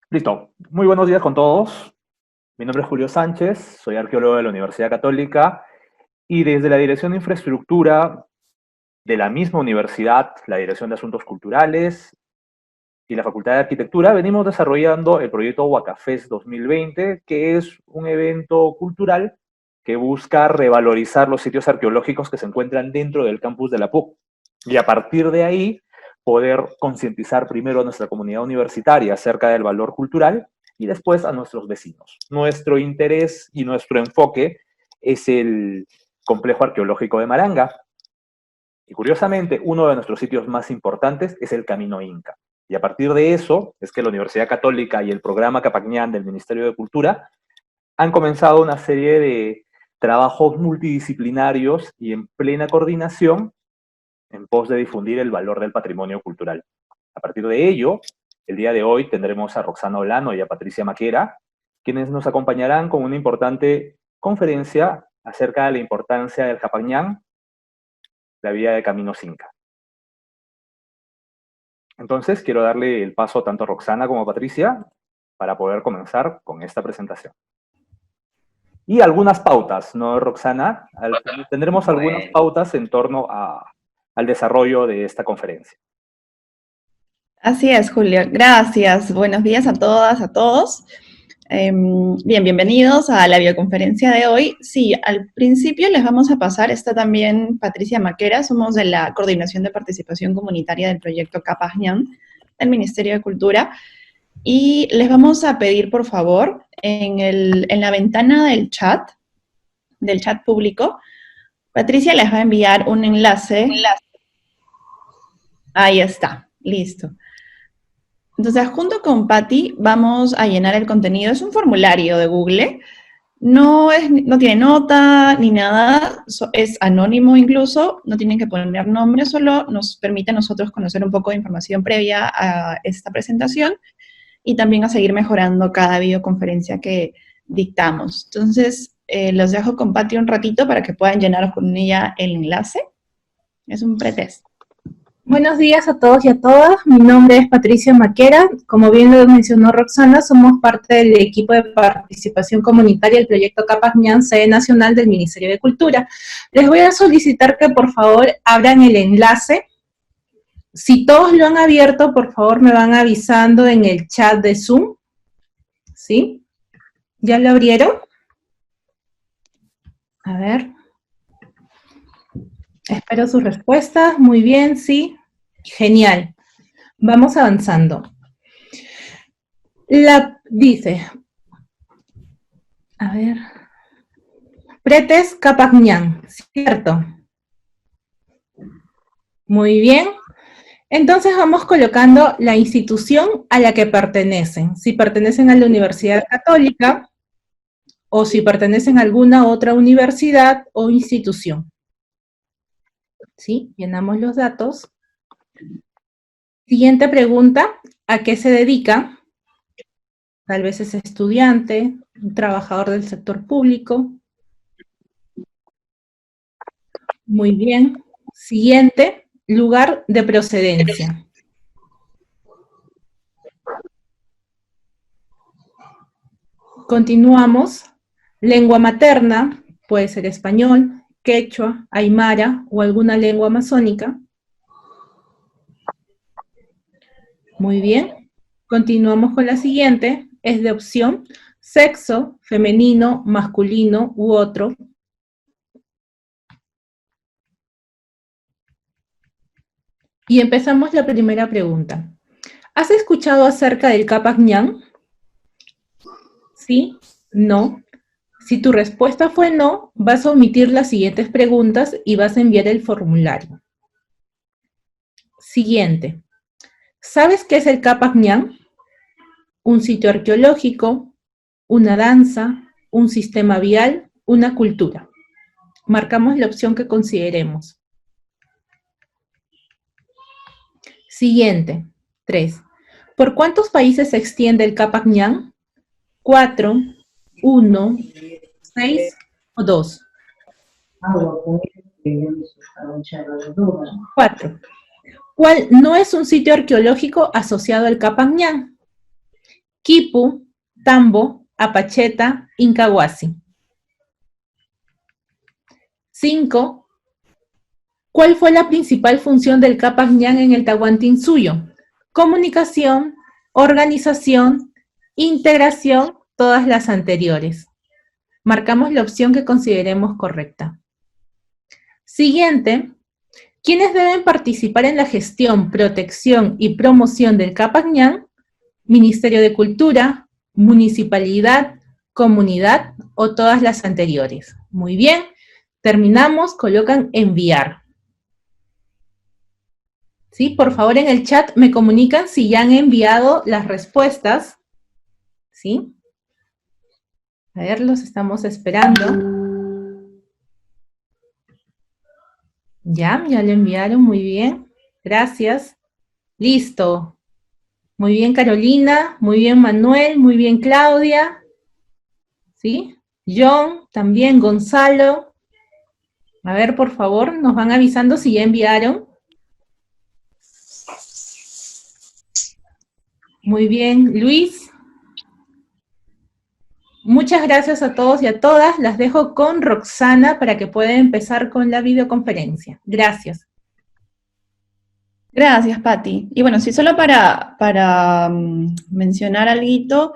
Listo. Muy buenos días con todos. Mi nombre es Julio Sánchez, soy arqueólogo de la Universidad Católica y desde la Dirección de Infraestructura de la misma universidad, la Dirección de Asuntos Culturales y la Facultad de Arquitectura, venimos desarrollando el proyecto Huacafest 2020, que es un evento cultural que busca revalorizar los sitios arqueológicos que se encuentran dentro del campus de la PUC. Y a partir de ahí, poder concientizar primero a nuestra comunidad universitaria acerca del valor cultural y después a nuestros vecinos. Nuestro interés y nuestro enfoque es el complejo arqueológico de Maranga. Y curiosamente, uno de nuestros sitios más importantes es el Camino Inca. Y a partir de eso es que la Universidad Católica y el programa Capacñán del Ministerio de Cultura han comenzado una serie de trabajos multidisciplinarios y en plena coordinación en pos de difundir el valor del patrimonio cultural. A partir de ello, el día de hoy tendremos a Roxana Olano y a Patricia Maquera, quienes nos acompañarán con una importante conferencia acerca de la importancia del Capacñán, la vía de Caminos Inca. Entonces, quiero darle el paso tanto a Roxana como a Patricia para poder comenzar con esta presentación. Y algunas pautas, ¿no, Roxana? Tendremos algunas pautas en torno al desarrollo de esta conferencia. Así es, Julio. Gracias. Buenos días a todas, a todos. Bienvenidos a la videoconferencia de hoy. Sí, al principio les vamos a pasar, está también Patricia Maquera, somos de la Coordinación de Participación Comunitaria del proyecto Capacñán del Ministerio de Cultura, y les vamos a pedir, por favor, en la ventana del chat público, Patricia les va a enviar un enlace. Ahí está, listo. Entonces, junto con Patty, vamos a llenar el contenido. Es un formulario de Google. No tiene nota ni nada, es anónimo incluso, no tienen que poner nombre, solo nos permite a nosotros conocer un poco de información previa a esta presentación y también a seguir mejorando cada videoconferencia que dictamos. Entonces, los dejo con Patty un ratito para que puedan llenar con ella el enlace. Es un pretest. Buenos días a todos y a todas, mi nombre es Patricia Maquera, como bien lo mencionó Roxana, somos parte del equipo de participación comunitaria del proyecto Capacñán, sede nacional del Ministerio de Cultura. Les voy a solicitar que por favor abran el enlace. Si todos lo han abierto, por favor me van avisando en el chat de Zoom. ¿Sí? ¿Ya lo abrieron? A ver. Espero sus respuestas. Muy bien, sí. Genial. Vamos avanzando. Dice, a ver, pretest Capacñán, ¿cierto? Muy bien. Entonces vamos colocando la institución a la que pertenecen. Si pertenecen a la Universidad Católica o si pertenecen a alguna otra universidad o institución. ¿Sí? Llenamos los datos. Siguiente pregunta, ¿a qué se dedica? Tal vez es estudiante, un trabajador del sector público. Muy bien. Siguiente, lugar de procedencia. Continuamos. Lengua materna, puede ser español, quechua, aymara o alguna lengua amazónica. Muy bien. Continuamos con la siguiente. Es de opción sexo, femenino, masculino u otro. Y empezamos la primera pregunta. ¿Has escuchado acerca del Capacñán? ¿Sí? ¿No? Si tu respuesta fue no, vas a omitir las siguientes preguntas y vas a enviar el formulario. Siguiente. ¿Sabes qué es el Capacñán? Un sitio arqueológico, una danza, un sistema vial, una cultura. Marcamos la opción que consideremos. Siguiente. 3. ¿Por cuántos países se extiende el Capacñán? 4, 1, 6 o 2. 4. ¿Cuál no es un sitio arqueológico asociado al Capacñán? Quipu, Tambo, Apacheta, Incahuasi. 5. ¿Cuál fue la principal función del Capac Ñan en el Tahuantinsuyo? Comunicación, organización, integración, todas las anteriores. Marcamos la opción que consideremos correcta. Siguiente. ¿Quiénes deben participar en la gestión, protección y promoción del Capac Ñan? Ministerio de Cultura, Municipalidad, Comunidad o todas las anteriores. Muy bien. Terminamos, colocan enviar. ¿Sí? Por favor, en el chat me comunican si ya han enviado las respuestas. ¿Sí? A ver, los estamos esperando. Ya lo enviaron, muy bien. Gracias. Listo. Muy bien, Carolina. Muy bien, Manuel. Muy bien, Claudia. ¿Sí? John, también Gonzalo. A ver, por favor, nos van avisando si ya enviaron. Muy bien, Luis. Muchas gracias a todos y a todas. Las dejo con Roxana para que pueda empezar con la videoconferencia. Gracias. Gracias, Patti. Y bueno, sí, solo para mencionar algo,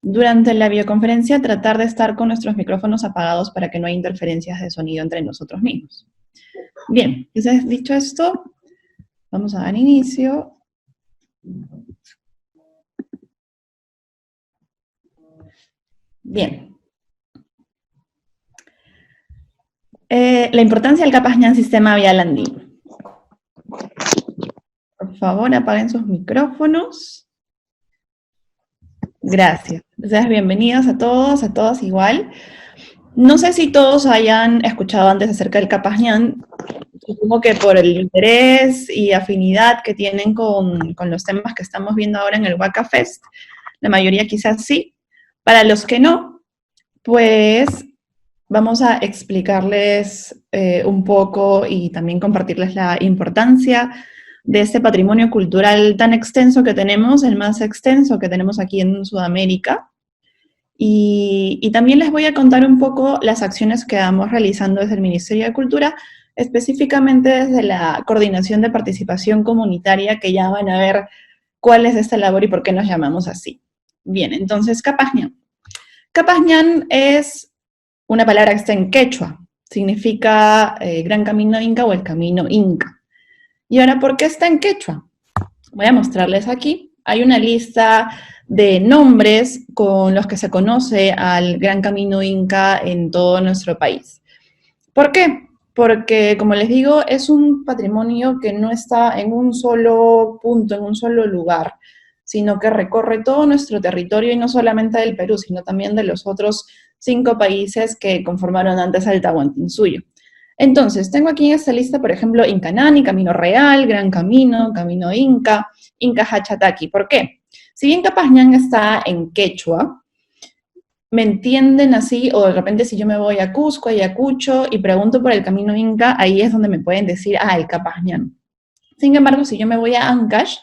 durante la videoconferencia tratar de estar con nuestros micrófonos apagados para que no haya interferencias de sonido entre nosotros mismos. Bien, entonces dicho esto, vamos a dar inicio. Bien. La importancia del Capac Ñan Sistema Vial Andino. Por favor, apaguen sus micrófonos. Gracias. Entonces, bienvenidos a todas igual. No sé si todos hayan escuchado antes acerca del Capac Ñan. Supongo que por el interés y afinidad que tienen con los temas que estamos viendo ahora en el Waka Fest, la mayoría quizás sí. Para los que no, pues vamos a explicarles un poco y también compartirles la importancia de este patrimonio cultural tan extenso que tenemos, el más extenso que tenemos aquí en Sudamérica. Y también les voy a contar un poco las acciones que vamos realizando desde el Ministerio de Cultura, específicamente desde la Coordinación de Participación Comunitaria, que ya van a ver cuál es esta labor y por qué nos llamamos así. Bien, entonces, Capac Ñan. Capac Ñan es una palabra que está en quechua, significa Gran Camino Inca o el Camino Inca. Y ahora, ¿por qué está en quechua? Voy a mostrarles aquí. Hay una lista de nombres con los que se conoce al Gran Camino Inca en todo nuestro país. ¿Por qué? Porque, como les digo, es un patrimonio que no está en un solo punto, en un solo lugar, sino que recorre todo nuestro territorio, y no solamente del Perú, sino también de los otros 5 países que conformaron antes al Tahuantinsuyo. Entonces, tengo aquí en esta lista, por ejemplo, Incanani, Camino Real, Gran Camino, Camino Inca, Inca Hachataki. ¿Por qué? Si bien Capac Ñan está en quechua, me entienden así, o de repente si yo me voy a Cusco, a Ayacucho, y pregunto por el Camino Inca, ahí es donde me pueden decir, el Capac Ñan. Sin embargo, si yo me voy a Ancash,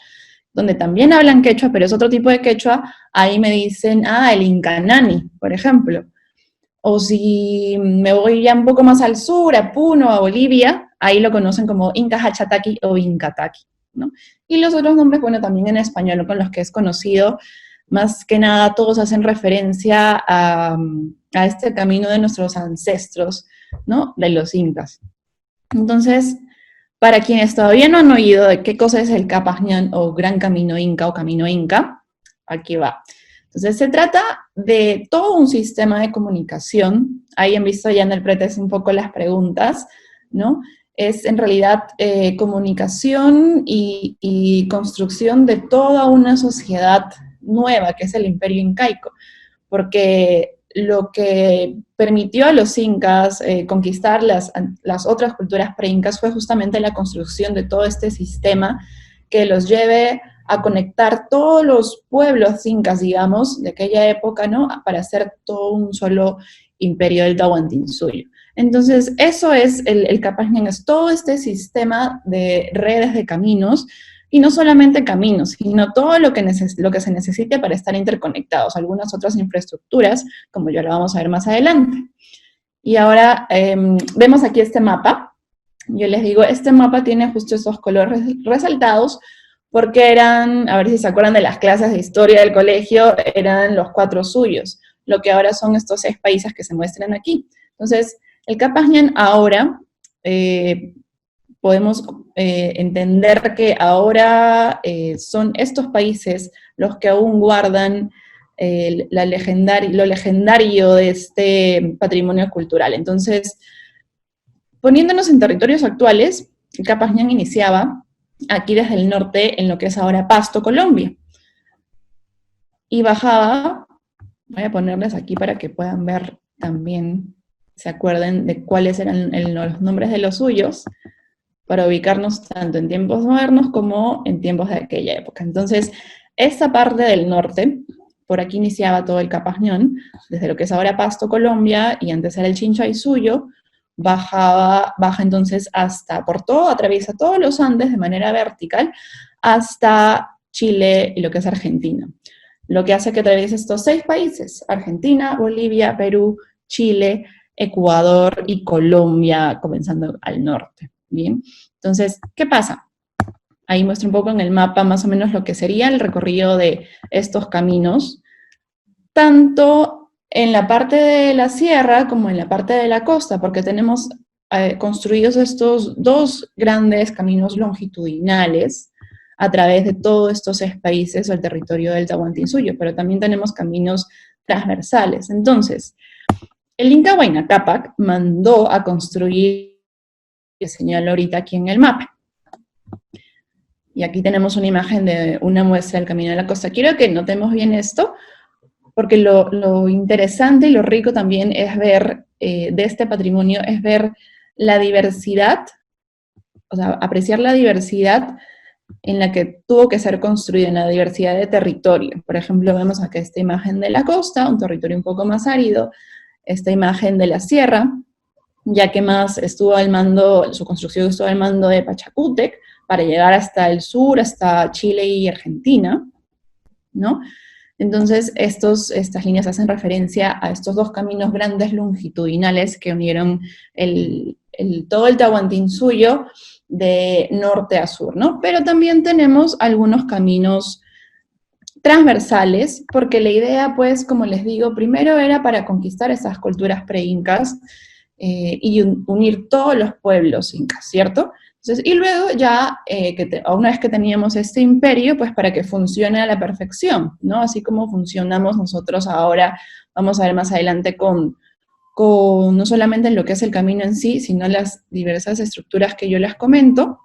donde también hablan quechua, pero es otro tipo de quechua, ahí me dicen, el Incanani, por ejemplo. O si me voy ya un poco más al sur, a Puno, a Bolivia, ahí lo conocen como Inca Hachataki o Incataki, ¿no? Y los otros nombres, bueno, también en español, con los que es conocido, más que nada todos hacen referencia a este camino de nuestros ancestros, ¿no? De los incas. Entonces, para quienes todavía no han oído de qué cosa es el Capac Ñan o Gran Camino Inca o Camino Inca, aquí va. Entonces, se trata de todo un sistema de comunicación. Ahí han visto ya en el pretexto un poco las preguntas, ¿no? Es en realidad comunicación y construcción de toda una sociedad nueva, que es el Imperio Incaico, porque lo que permitió a los incas conquistar las otras culturas pre-incas fue justamente la construcción de todo este sistema que los lleve a conectar todos los pueblos incas, digamos, de aquella época, ¿no? Para hacer todo un solo imperio del Tahuantinsuyo. Entonces, eso es el Capac Ñan, es todo este sistema de redes de caminos y no solamente caminos, sino todo lo que se necesite para estar interconectados, algunas otras infraestructuras, como ya lo vamos a ver más adelante. Y ahora vemos aquí este mapa. Yo les digo, este mapa tiene justo esos colores resaltados, porque eran, a ver si se acuerdan de las clases de historia del colegio, eran los 4 suyos, lo que ahora son estos 6 países que se muestran aquí. Entonces, el Capas Ñan ahora, podemos entender que ahora son estos países los que aún guardan lo legendario de este patrimonio cultural. Entonces, poniéndonos en territorios actuales, el Capas Ñan iniciaba aquí desde el norte, en lo que es ahora Pasto, Colombia. Y bajaba, voy a ponerles aquí para que puedan ver también, se acuerden de cuáles eran los nombres de los suyos, para ubicarnos tanto en tiempos modernos como en tiempos de aquella época. Entonces, esta parte del norte, por aquí iniciaba todo el Capas Ñan, desde lo que es ahora Pasto, Colombia, y antes era el Chinchaysuyo, baja entonces hasta por todo, atraviesa todos los Andes de manera vertical hasta Chile y lo que es Argentina. Lo que hace que atraviese estos 6 países, Argentina, Bolivia, Perú, Chile, Ecuador y Colombia, comenzando al norte. Bien, entonces, ¿qué pasa? Ahí muestro un poco en el mapa más o menos lo que sería el recorrido de estos caminos, tanto en la parte de la sierra como en la parte de la costa, porque tenemos construidos estos 2 grandes caminos longitudinales a través de todos estos 6 países o el territorio del Tahuantinsuyo, pero también tenemos caminos transversales. Entonces, el Inca Huayna Cápac mandó a construir, que señalo ahorita aquí en el mapa. Y aquí tenemos una imagen de una muestra del Camino de la Costa. Quiero que notemos bien esto, porque lo interesante y lo rico también es ver, de este patrimonio, es ver la diversidad, o sea, apreciar la diversidad en la que tuvo que ser construido, en la diversidad de territorio. Por ejemplo, vemos acá esta imagen de la costa, un territorio un poco más árido, esta imagen de la sierra, ya que más estuvo al mando, su construcción estuvo al mando de Pachacútec, para llegar hasta el sur, hasta Chile y Argentina, ¿no? Entonces, estas líneas hacen referencia a estos 2 caminos grandes longitudinales que unieron todo el Tahuantinsuyo de norte a sur, ¿no? Pero también tenemos algunos caminos transversales, porque la idea, pues, como les digo, primero era para conquistar esas culturas pre-incas y unir todos los pueblos incas, ¿cierto? Entonces, y luego ya, una vez que teníamos este imperio, pues para que funcione a la perfección, ¿no? Así como funcionamos nosotros ahora, vamos a ver más adelante con no solamente en lo que es el camino en sí, sino las diversas estructuras que yo les comento,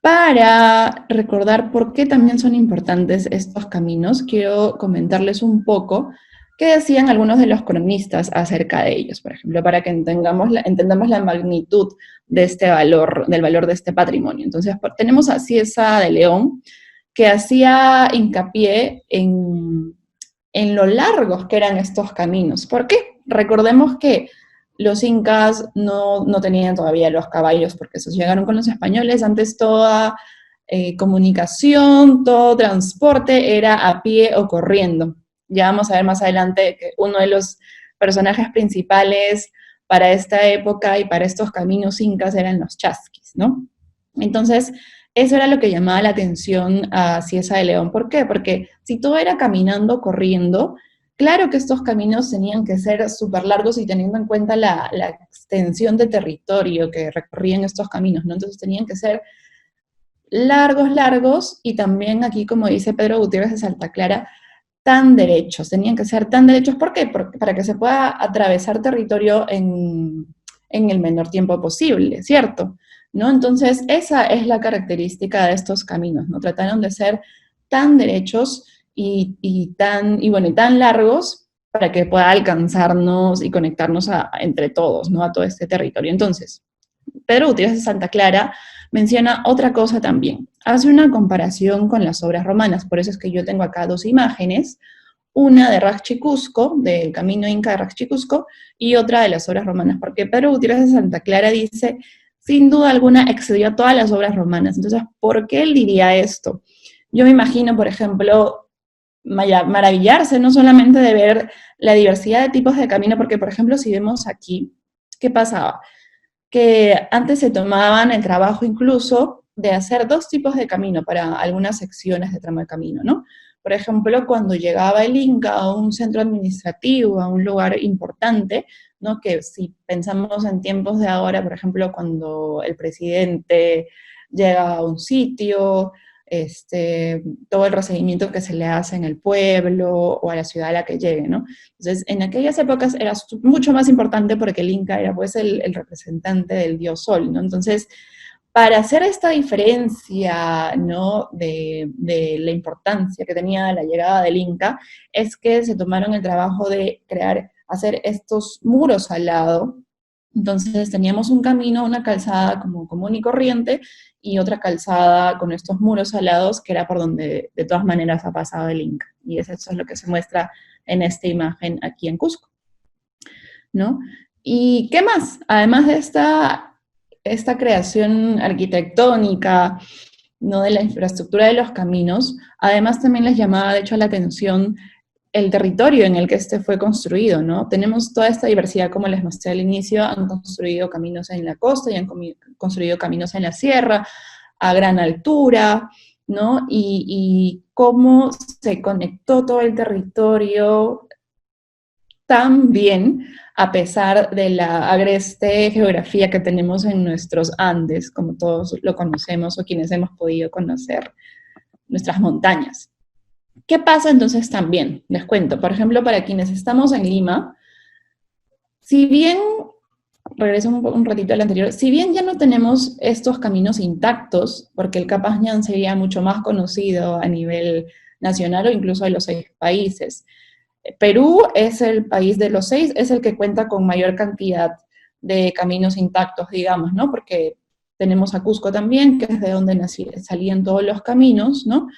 para recordar por qué también son importantes estos caminos, quiero comentarles un poco qué decían algunos de los cronistas acerca de ellos, por ejemplo, para que entendamos la magnitud de este valor, del valor de este patrimonio. Entonces, tenemos a Cieza de León, que hacía hincapié en lo largos que eran estos caminos. ¿Por qué? Recordemos que los incas no tenían todavía los caballos, porque esos llegaron con los españoles. Antes toda comunicación, todo transporte era a pie o corriendo. Ya vamos a ver más adelante que uno de los personajes principales para esta época y para estos caminos incas eran los chasquis, ¿no? Entonces, eso era lo que llamaba la atención a Cieza de León. ¿Por qué? Porque si todo era caminando, corriendo, claro que estos caminos tenían que ser súper largos y teniendo en cuenta la extensión de territorio que recorrían estos caminos, ¿no? Entonces tenían que ser largos y también aquí, como dice Pedro Gutiérrez de Salta Clara, tan derechos, tenían que ser tan derechos. ¿Por qué? Para que se pueda atravesar territorio en el menor tiempo posible, ¿cierto? ¿No? Entonces, esa es la característica de estos caminos, ¿no? Trataron de ser tan derechos y tan largos para que pueda alcanzarnos y conectarnos entre todos, ¿no? A todo este territorio. Entonces, Pedro Gutiérrez de Santa Clara menciona otra cosa también. Hace una comparación con las obras romanas, por eso es que yo tengo acá 2 imágenes, una de Raxchicusco, del camino inca de Raxchicusco, y otra de las obras romanas, porque Pedro Gutiérrez de Santa Clara dice, sin duda alguna excedió a todas las obras romanas. Entonces, ¿por qué él diría esto? Yo me imagino, por ejemplo, maravillarse no solamente de ver la diversidad de tipos de camino, porque, por ejemplo, si vemos aquí, ¿qué pasaba? Que antes se tomaban el trabajo incluso de hacer dos tipos de camino para algunas secciones de tramo de camino, ¿no? Por ejemplo, cuando llegaba el Inca a un centro administrativo, a un lugar importante, ¿no? Que si pensamos en tiempos de ahora, por ejemplo, cuando el presidente llega a un sitio, todo el recibimiento que se le hace en el pueblo o a la ciudad a la que llegue, ¿no? Entonces, en aquellas épocas era mucho más importante porque el Inca era pues el representante del dios Sol, ¿no? Entonces, para hacer esta diferencia, ¿no? De la importancia que tenía la llegada del Inca, es que se tomaron el trabajo de hacer estos muros al lado. Entonces teníamos un camino, una calzada como común y corriente, y otra calzada con estos muros alados, que era por donde de todas maneras ha pasado el Inca. Y eso es lo que se muestra en esta imagen aquí en Cusco, ¿no? ¿Y qué más? Además de esta creación arquitectónica, ¿no? De la infraestructura de los caminos, además también les llamaba de hecho la atención el territorio en el que este fue construido, ¿no? Tenemos toda esta diversidad, como les mostré al inicio, han construido caminos en la costa y han construido caminos en la sierra, a gran altura, ¿no? Y cómo se conectó todo el territorio tan bien, a pesar de la agreste geografía que tenemos en nuestros Andes, como todos lo conocemos o quienes hemos podido conocer nuestras montañas. ¿Qué pasa entonces también? Les cuento, por ejemplo, para quienes estamos en Lima, si bien, regreso un ratito al anterior, si bien ya no tenemos estos caminos intactos, porque el Capas Ñan sería mucho más conocido a nivel nacional o incluso de los 6 países. Perú es el país de los 6, es el que cuenta con mayor cantidad de caminos intactos, digamos, ¿no? Porque tenemos a Cusco también, que es de donde salían todos los caminos, ¿no?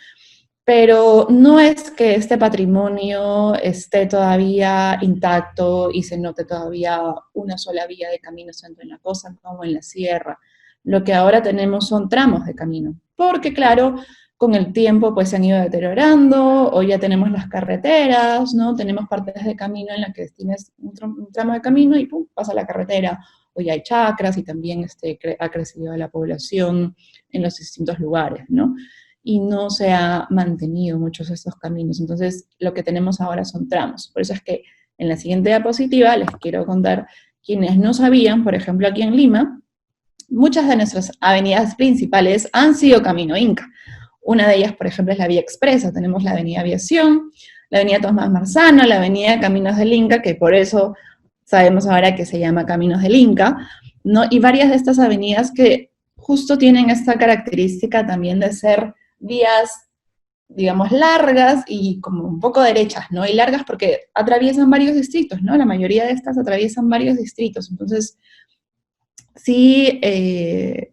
Pero no es que este patrimonio esté todavía intacto y se note todavía una sola vía de caminos tanto en la costa como en la sierra. Lo que ahora tenemos son tramos de camino, porque claro, con el tiempo pues se han ido deteriorando, o ya tenemos las carreteras, ¿no? Tenemos partes de camino en las que tienes un tramo de camino y pum, pasa la carretera, o ya hay chacras y también ha crecido la población en los distintos lugares, ¿no? Y no se ha mantenido muchos de estos caminos. Entonces, lo que tenemos ahora son tramos. Por eso es que en la siguiente diapositiva les quiero contar, quienes no sabían, por ejemplo, aquí en Lima, muchas de nuestras avenidas principales han sido camino Inca. Una de ellas, por ejemplo, es la Vía Expresa. Tenemos la Avenida Aviación, la Avenida Tomás Marzano, la Avenida Caminos del Inca, que por eso sabemos ahora que se llama Caminos del Inca, ¿no? Y varias de estas avenidas que justo tienen esta característica también de ser vías, digamos, largas y como un poco derechas, ¿no? Y largas porque atraviesan varios distritos, ¿no? La mayoría de estas atraviesan varios distritos. Entonces, sí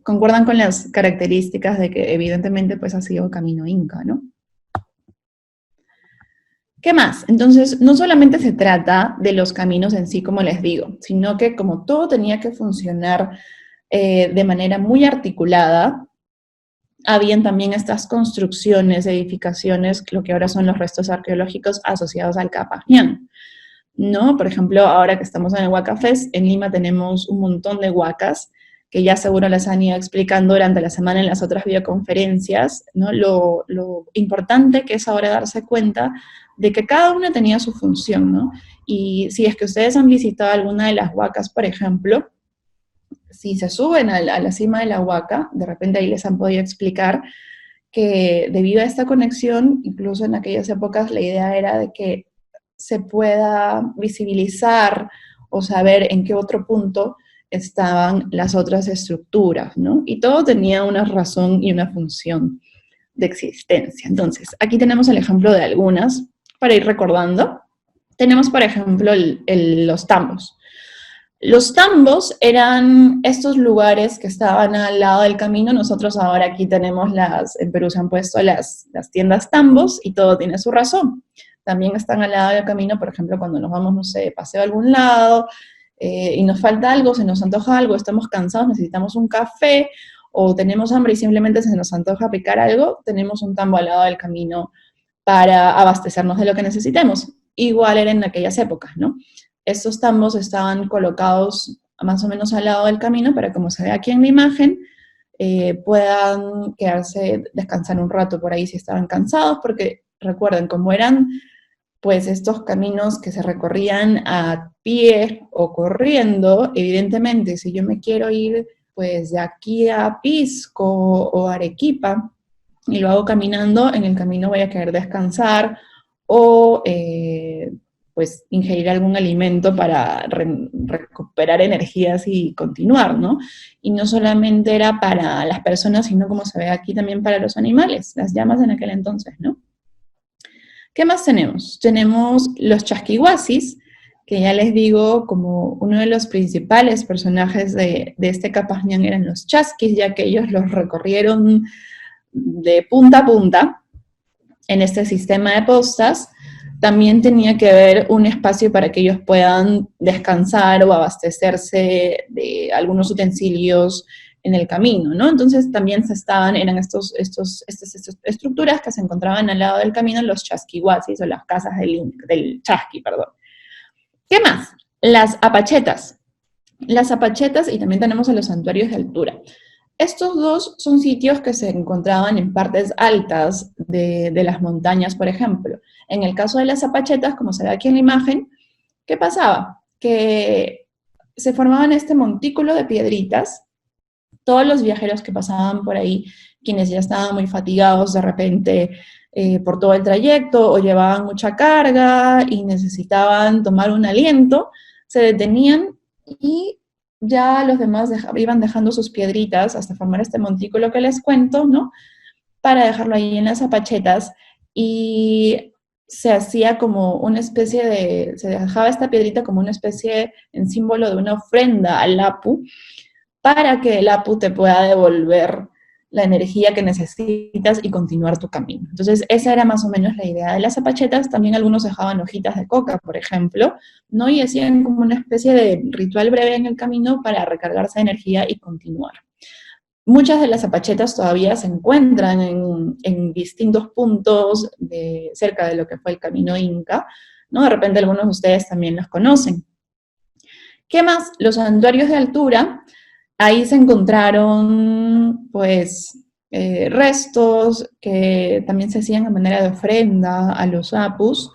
concuerdan con las características de que evidentemente pues ha sido camino Inca, ¿no? ¿Qué más? Entonces, no solamente se trata de los caminos en sí, como les digo, sino que como todo tenía que funcionar de manera muy articulada, habían también estas construcciones, edificaciones, lo que ahora son los restos arqueológicos asociados al Capas Ñan, ¿no? Por ejemplo, ahora que estamos en el Huaca Fest, en Lima tenemos un montón de huacas, que ya seguro les han ido explicando durante la semana en las otras videoconferencias, ¿no? Lo importante que es ahora darse cuenta de que cada una tenía su función, ¿no? Y si es que ustedes han visitado alguna de las huacas, por ejemplo, si se suben a la cima de la Huaca, de repente ahí les han podido explicar que debido a esta conexión, incluso en aquellas épocas la idea era de que se pueda visibilizar o saber en qué otro punto estaban las otras estructuras, ¿no? Y todo tenía una razón y una función de existencia. Entonces, aquí tenemos el ejemplo de algunas para ir recordando. Tenemos, por ejemplo, los tambos. Los tambos eran estos lugares que estaban al lado del camino. Nosotros ahora aquí tenemos en Perú se han puesto las tiendas tambos y todo tiene su razón. También están al lado del camino, por ejemplo, cuando nos vamos, no sé, de paseo a algún lado, y nos falta algo, se nos antoja algo, estamos cansados, necesitamos un café, o tenemos hambre y simplemente se nos antoja picar algo, tenemos un tambo al lado del camino para abastecernos de lo que necesitemos. Igual era en aquellas épocas, ¿no? Estos tambos estaban colocados más o menos al lado del camino para, como se ve aquí en la imagen, puedan quedarse, descansar un rato por ahí si estaban cansados, porque recuerden, como eran pues estos caminos que se recorrían a pie o corriendo, evidentemente, si yo me quiero ir pues de aquí a Pisco o Arequipa y lo hago caminando, en el camino voy a querer descansar o pues ingerir algún alimento para recuperar energías y continuar, ¿no? Y no solamente era para las personas, sino como se ve aquí también para los animales, las llamas en aquel entonces, ¿no? ¿Qué más tenemos? Tenemos los chasquihuasis, que ya les digo, como uno de los principales personajes de este Capas Ñan eran los chasquis, ya que ellos los recorrieron de punta a punta en este sistema de postas. También tenía que haber un espacio para que ellos puedan descansar o abastecerse de algunos utensilios en el camino, ¿no? Entonces también eran estas estructuras que se encontraban al lado del camino, los chasquihuasis o las casas del chasqui, perdón. ¿Qué más? Las apachetas. Las apachetas, y también tenemos a los santuarios de altura. Estos dos son sitios que se encontraban en partes altas de las montañas, por ejemplo. En el caso de las apachetas, como se ve aquí en la imagen, ¿qué pasaba? Que se formaban este montículo de piedritas. Todos los viajeros que pasaban por ahí, quienes ya estaban muy fatigados de repente por todo el trayecto o llevaban mucha carga y necesitaban tomar un aliento, se detenían y ya los demás iban dejando sus piedritas hasta formar este montículo que les cuento, ¿no? Para dejarlo ahí en las apachetas y se hacía como una especie se dejaba esta piedrita como una especie en símbolo de una ofrenda al Apu, para que el Apu te pueda devolver la energía que necesitas y continuar tu camino. Entonces, esa era más o menos la idea de las apachetas. También algunos dejaban hojitas de coca, por ejemplo, ¿no? Y hacían como una especie de ritual breve en el camino para recargarse de energía y continuar. Muchas de las apachetas todavía se encuentran en distintos puntos cerca de lo que fue el camino Inca, ¿no? De repente algunos de ustedes también los conocen. ¿Qué más? Los santuarios de altura. Ahí se encontraron, pues, restos que también se hacían a manera de ofrenda a los apus.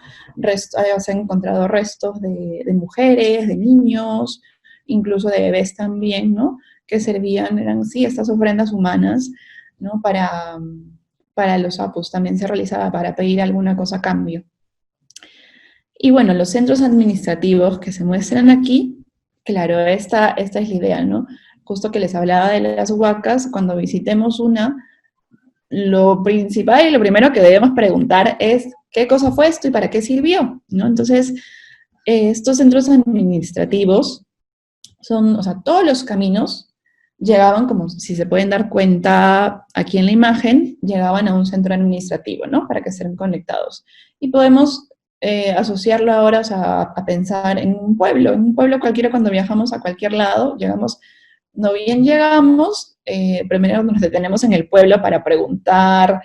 Se han encontrado restos de mujeres, de niños, incluso de bebés también, ¿no? Que eran, sí, estas ofrendas humanas, ¿no? Para los apus. También se realizaba para pedir alguna cosa a cambio. Y bueno, los centros administrativos que se muestran aquí, claro, esta es la idea, ¿no? Justo que les hablaba de las huacas, cuando visitemos una, lo principal y lo primero que debemos preguntar es qué cosa fue esto y para qué sirvió, ¿no? Entonces, estos centros administrativos son, o sea, todos los caminos llegaban, como si se pueden dar cuenta aquí en la imagen, llegaban a un centro administrativo, ¿no? Para que estén conectados. Y podemos asociarlo ahora, o sea, a pensar en un pueblo cualquiera. Cuando viajamos a cualquier lado, llegamos, no bien llegamos, primero nos detenemos en el pueblo para preguntar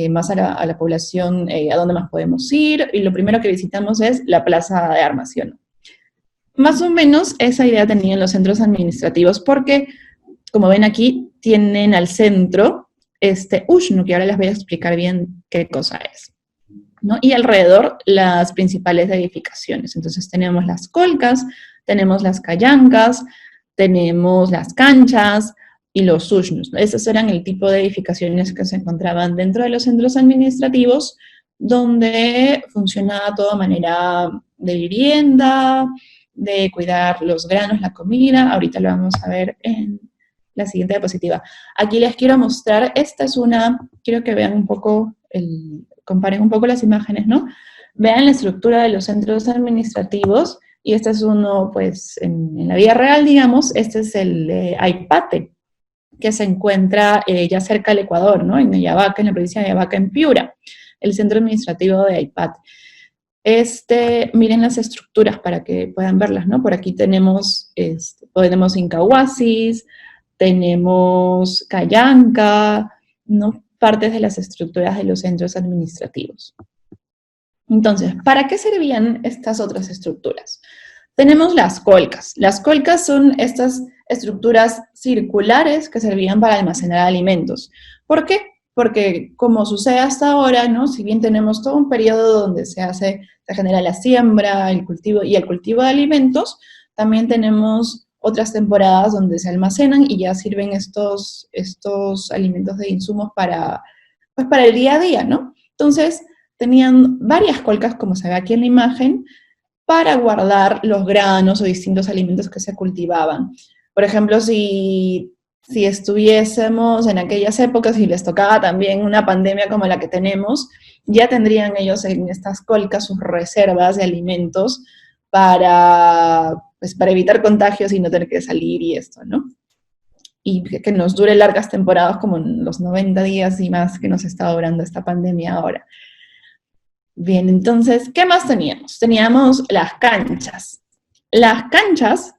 más a la población a dónde más podemos ir, y lo primero que visitamos es la plaza de armas, ¿sí o no? Más o menos esa idea tenían los centros administrativos, porque, como ven aquí, tienen al centro este Ushnu, que ahora les voy a explicar bien qué cosa es, ¿no? Y alrededor las principales edificaciones. Entonces tenemos las colcas, tenemos las callancas, tenemos las canchas y los Ushnus. Esos eran el tipo de edificaciones que se encontraban dentro de los centros administrativos, donde funcionaba toda manera de vivienda, de cuidar los granos, la comida. Ahorita lo vamos a ver en la siguiente diapositiva. Aquí les quiero mostrar, quiero que vean un poco, comparen un poco las imágenes, ¿no? Vean la estructura de los centros administrativos, y este es uno, pues, en la vida real, digamos. Este es el de Aipate, que se encuentra ya cerca del Ecuador, ¿no? En Ayabaca, en la provincia de Ayabaca, en Piura, el centro administrativo de Aipate. Miren las estructuras para que puedan verlas, ¿no? Por aquí tenemos incahuasis, tenemos callanca, ¿no? Partes de las estructuras de los centros administrativos. Entonces, ¿para qué servían estas otras estructuras? Tenemos las colcas. Las colcas son estas estructuras circulares que servían para almacenar alimentos. ¿Por qué? Porque como sucede hasta ahora, ¿no? Si bien tenemos todo un periodo donde se genera la siembra, el cultivo de alimentos, también tenemos otras temporadas donde se almacenan y ya sirven estos alimentos de insumos para el día a día, ¿no? Entonces, tenían varias colcas, como se ve aquí en la imagen, para guardar los granos o distintos alimentos que se cultivaban. Por ejemplo, si estuviésemos en aquellas épocas y les tocaba también una pandemia como la que tenemos, ya tendrían ellos en estas colcas sus reservas de alimentos para evitar contagios y no tener que salir y esto, ¿no? Y que nos dure largas temporadas como los 90 días y más que nos está durando esta pandemia ahora. Bien, entonces, ¿qué más teníamos? Teníamos las canchas. Las canchas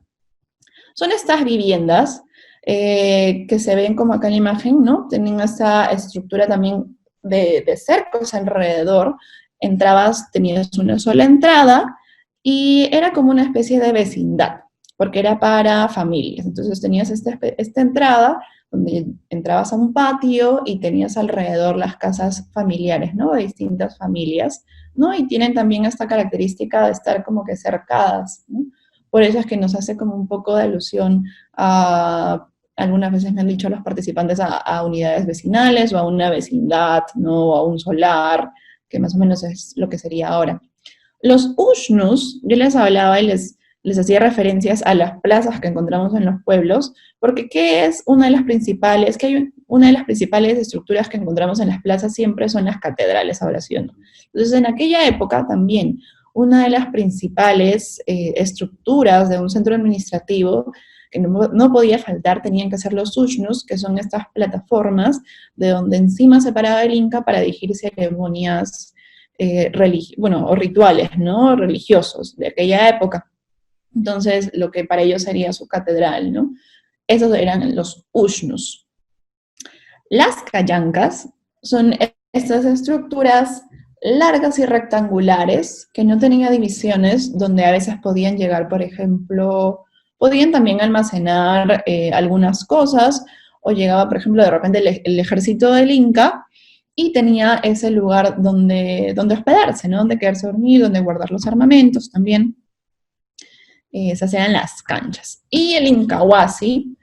son estas viviendas que se ven como acá en la imagen, ¿no? Tienen esta estructura también de cercos alrededor. Entrabas, tenías una sola entrada y era como una especie de vecindad, porque era para familias. Entonces tenías esta entrada donde entrabas a un patio y tenías alrededor las casas familiares, ¿no? De distintas familias, ¿no? Y tienen también esta característica de estar como que cercadas, ¿no? Por eso es que nos hace como un poco de alusión a, algunas veces me han dicho los participantes, a unidades vecinales o a una vecindad, ¿no? O a un solar, que más o menos es lo que sería ahora. Los ushnus, yo les hablaba y les hacía referencias a las plazas que encontramos en los pueblos, porque ¿qué es una de las principales? Una de las principales estructuras que encontramos en las plazas siempre son las catedrales, ahora sí o no. Entonces, en aquella época también, una de las principales estructuras de un centro administrativo que no podía faltar tenían que ser los ushnus, que son estas plataformas de donde encima se paraba el Inca para dirigir ceremonias o rituales, ¿no? Religiosos de aquella época. Entonces, lo que para ellos sería su catedral, ¿no? Esos eran los ushnus. Las callancas son estas estructuras largas y rectangulares que no tenían divisiones, donde a veces podían llegar, por ejemplo, podían también almacenar algunas cosas, o llegaba, por ejemplo, de repente el ejército del Inca y tenía ese lugar donde hospedarse, ¿no? Donde quedarse a dormir, donde guardar los armamentos también. Se hacían las canchas. Y el incahuasi,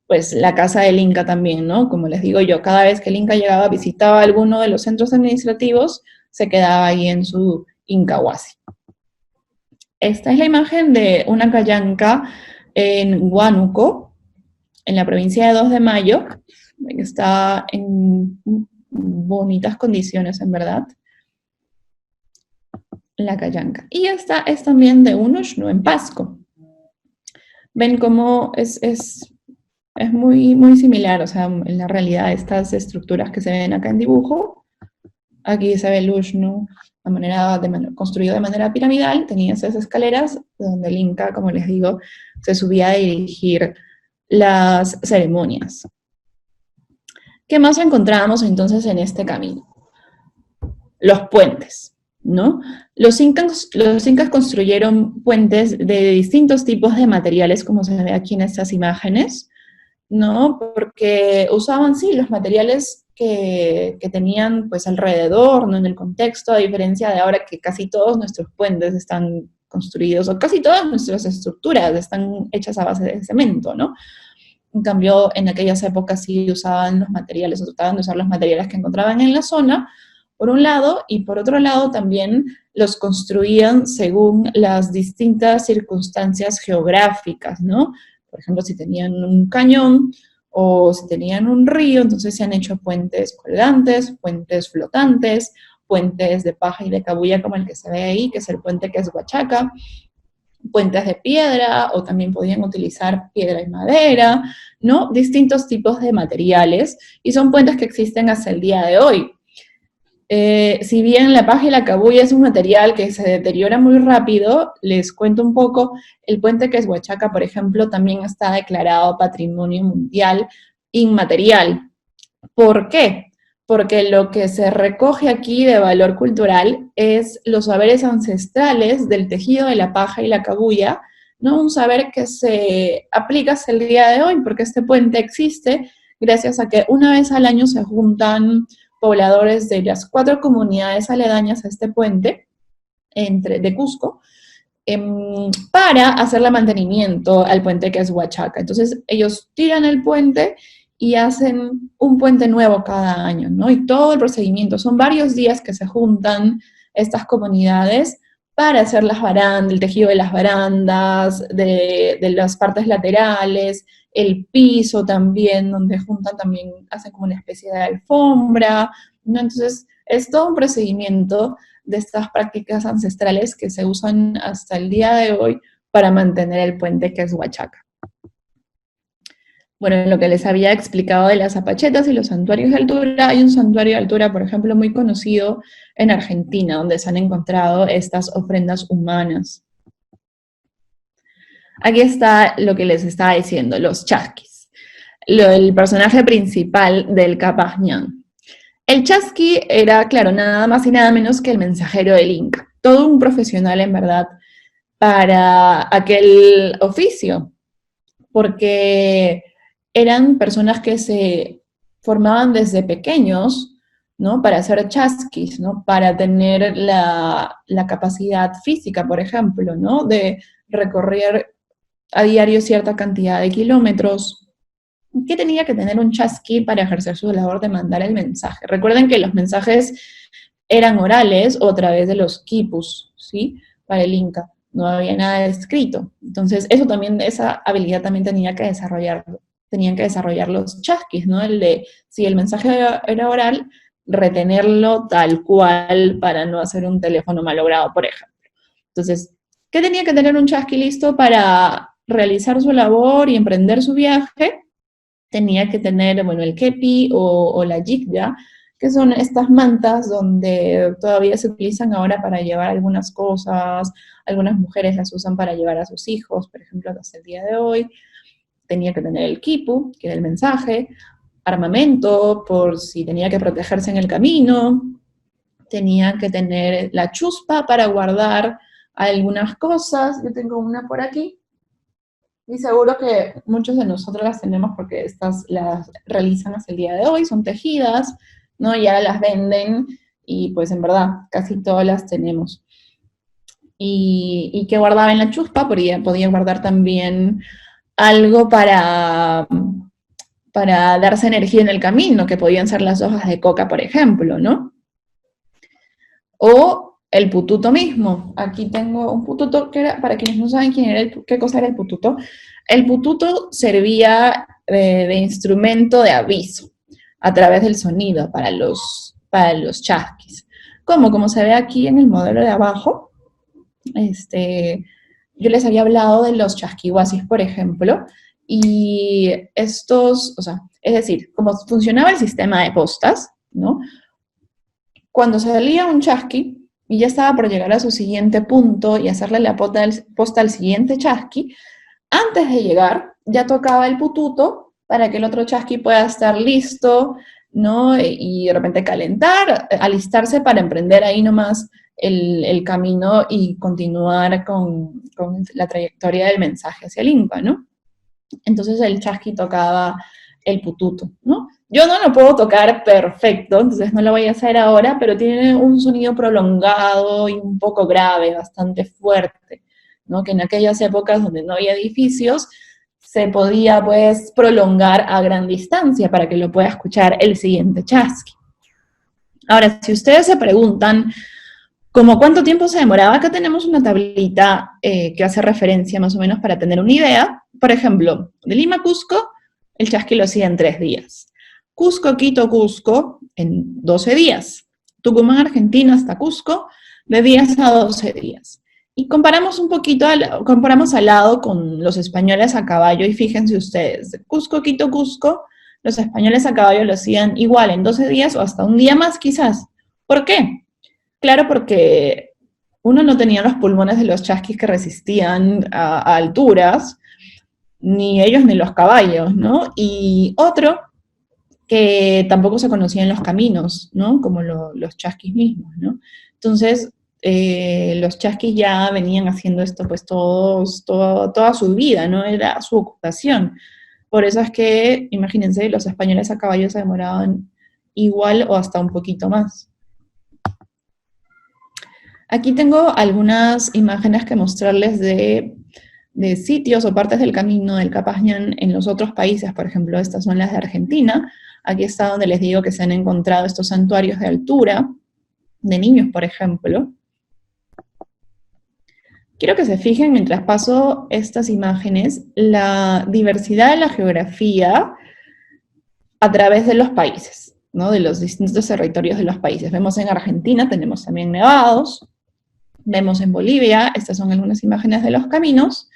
pues la casa del Inca también, ¿no? Como les digo yo, cada vez que el Inca llegaba, visitaba alguno de los centros administrativos, se quedaba ahí en su incahuasi. Esta es la imagen de una callanca en Huánuco, en la provincia de 2 de Mayo, que está en bonitas condiciones, en verdad. La callanca. Y esta es también de un ushnu en Pasco. Ven cómo es muy, muy similar, o sea, en la realidad estas estructuras que se ven acá en dibujo, aquí se ve el ushnu construido de manera piramidal, tenía esas escaleras donde el Inca, como les digo, se subía a dirigir las ceremonias. ¿Qué más encontrábamos entonces en este camino? Los puentes, ¿no? Los incas construyeron puentes de distintos tipos de materiales, como se ve aquí en estas imágenes, ¿no? Porque usaban, sí, los materiales que tenían, pues, alrededor, ¿no? En el contexto, a diferencia de ahora que casi todos nuestros puentes están construidos, o casi todas nuestras estructuras están hechas a base de cemento, ¿no? En cambio, en aquellas épocas sí usaban los materiales, o trataban de usar los materiales que encontraban en la zona, por un lado, y por otro lado también los construían según las distintas circunstancias geográficas, ¿no? Por ejemplo, si tenían un cañón o si tenían un río, entonces se han hecho puentes colgantes, puentes flotantes, puentes de paja y de cabuya como el que se ve ahí, que es el puente que es Huachaca, puentes de piedra, o también podían utilizar piedra y madera, ¿no? Distintos tipos de materiales, y son puentes que existen hasta el día de hoy. Si bien la paja y la cabuya es un material que se deteriora muy rápido, les cuento un poco, el puente Quezhuachaca, por ejemplo, también está declarado Patrimonio Mundial Inmaterial. ¿Por qué? Porque lo que se recoge aquí de valor cultural es los saberes ancestrales del tejido de la paja y la cabuya, ¿no? Un saber que se aplica hasta el día de hoy, porque este puente existe gracias a que una vez al año se juntan pobladores de las 4 comunidades aledañas a este puente, de Cusco, para hacerle mantenimiento al puente que es Huachaca. Entonces ellos tiran el puente y hacen un puente nuevo cada año, ¿no? Y todo el procedimiento, son varios días que se juntan estas comunidades para hacer las barandas, el tejido de las barandas, de las partes laterales, el piso también, donde juntan también, hacen como una especie de alfombra, ¿no? Entonces, es todo un procedimiento de estas prácticas ancestrales que se usan hasta el día de hoy para mantener el puente que es Huachaca. Bueno, lo que les había explicado de las zapachetas y los santuarios de altura, hay un santuario de altura, por ejemplo, muy conocido en Argentina, donde se han encontrado estas ofrendas humanas. Aquí está lo que les estaba diciendo, los chasquis, el personaje principal del Capac Ñan. El chasqui era, claro, nada más y nada menos que el mensajero del Inca, todo un profesional en verdad para aquel oficio, porque eran personas que se formaban desde pequeños, ¿no? Para hacer chasquis, ¿no? Para tener la capacidad física, por ejemplo, ¿no? De recorrer a diario cierta cantidad de kilómetros. ¿Qué tenía que tener un chasqui para ejercer su labor de mandar el mensaje? Recuerden que los mensajes eran orales o a través de los quipus, ¿sí? Para el Inca. No había nada escrito. Entonces, eso también, esa habilidad también tenían que desarrollar los chasquis, ¿no? El de, si el mensaje era oral, retenerlo tal cual para no hacer un teléfono malogrado, por ejemplo. Entonces, ¿qué tenía que tener un chasqui listo para realizar su labor y emprender su viaje? Tenía que tener, bueno, el kepi o la yigya, que son estas mantas donde todavía se utilizan ahora para llevar algunas cosas, algunas mujeres las usan para llevar a sus hijos, por ejemplo, hasta el día de hoy. Tenía que tener el quipu, que era el mensaje, armamento, por si tenía que protegerse en el camino, tenía que tener la chuspa para guardar algunas cosas, yo tengo una por aquí, y seguro que muchos de nosotros las tenemos porque estas las realizan hasta el día de hoy, son tejidas, ¿no? Y ahora las venden, y pues en verdad, casi todas las tenemos. Y que guardaba en la chuspa, podía guardar también algo para darse energía en el camino, que podían ser las hojas de coca, por ejemplo, ¿no? O el pututo mismo. Aquí tengo un pututo que era, para quienes no saben qué cosa era el pututo servía de instrumento de aviso a través del sonido para los chasquis. Como se ve aquí en el modelo de abajo, yo les había hablado de los chasquihuasis, por ejemplo, y estos, o sea, es decir, como funcionaba el sistema de postas, ¿no? Cuando salía un chasqui y ya estaba por llegar a su siguiente punto y hacerle la posta al siguiente chasqui, antes de llegar ya tocaba el pututo para que el otro chasqui pueda estar listo, ¿no? Y de repente calentar, alistarse para emprender ahí nomás el camino y continuar con la trayectoria del mensaje hacia el Inca, ¿no? Entonces el chasqui tocaba el pututo, ¿no? Yo no lo puedo tocar perfecto, entonces no lo voy a hacer ahora, pero tiene un sonido prolongado y un poco grave, bastante fuerte, ¿no? Que en aquellas épocas donde no había edificios, se podía, pues, prolongar a gran distancia para que lo pueda escuchar el siguiente chasqui. Ahora, si ustedes se preguntan, ¿cómo cuánto tiempo se demoraba? Acá tenemos una tablita que hace referencia más o menos para tener una idea. Por ejemplo, de Lima a Cusco, el chasqui lo hacía en 3 días. Cusco, Quito, Cusco, en 12 días. Tucumán, Argentina, hasta Cusco, de 10 a 12 días. Y comparamos un poquito, comparamos al lado con los españoles a caballo, y fíjense ustedes, de Cusco, Quito, Cusco, los españoles a caballo lo hacían igual en 12 días o hasta un día más quizás, ¿Por qué? Claro, porque uno no tenía los pulmones de los chasquis que resistían a alturas, ni ellos ni los caballos, ¿no? Y otro, que tampoco se conocían los caminos, ¿no? Como los chasquis mismos, ¿no? Entonces, los chasquis ya venían haciendo esto pues toda su vida, ¿no? Era su ocupación. Por eso es que, imagínense, los españoles a caballo se demoraban igual o hasta un poquito más. Aquí tengo algunas imágenes que mostrarles de sitios o partes del camino del Capas Ñan en los otros países. Por ejemplo, estas son las de Argentina. Aquí está donde les digo que se han encontrado estos santuarios de altura, de niños, por ejemplo. Quiero que se fijen, mientras paso estas imágenes, la diversidad de la geografía a través de los países, ¿no? De los distintos territorios de los países. Vemos en Argentina, tenemos también nevados. Vemos en Bolivia, estas son algunas imágenes de los caminos,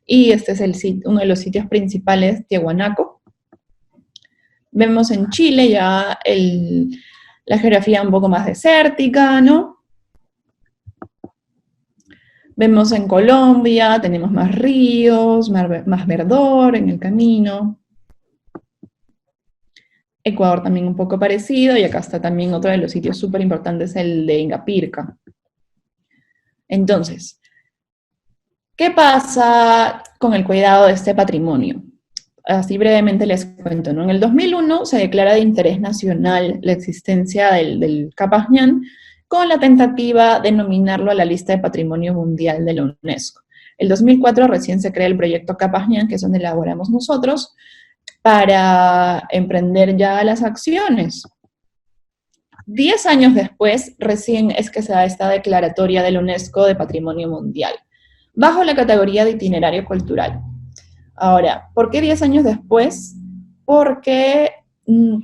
y este es uno de los sitios principales, Tiahuanaco. Vemos en Chile ya la geografía un poco más desértica, ¿no? Vemos en Colombia, tenemos más ríos, más verdor en el camino. Ecuador también un poco parecido, y acá está también otro de los sitios súper importantes, el de Ingapirca. Entonces, ¿qué pasa con el cuidado de este patrimonio? Así brevemente les cuento, ¿no? En el 2001 se declara de interés nacional la existencia del Capas Ñan, con la tentativa de nominarlo a la lista de Patrimonio Mundial de la UNESCO. El 2004 recién se crea el proyecto Capas Ñan, que es donde elaboramos nosotros, para emprender ya las acciones. 10 años después, recién es que se da esta declaratoria de la UNESCO de Patrimonio Mundial, bajo la categoría de itinerario cultural. Ahora, ¿por qué 10 años después? Porque,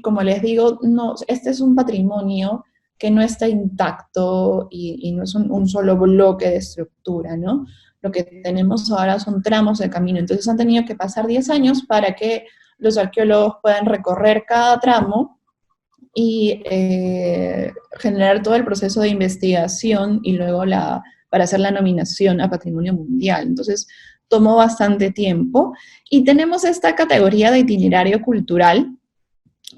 como les digo, no, este es un patrimonio que no está intacto y no es un solo bloque de estructura, ¿no? Lo que tenemos ahora son tramos de camino, entonces han tenido que pasar 10 años para que los arqueólogos puedan recorrer cada tramo y generar todo el proceso de investigación y luego para hacer la nominación a Patrimonio Mundial. Entonces, tomó bastante tiempo. Y tenemos esta categoría de itinerario cultural.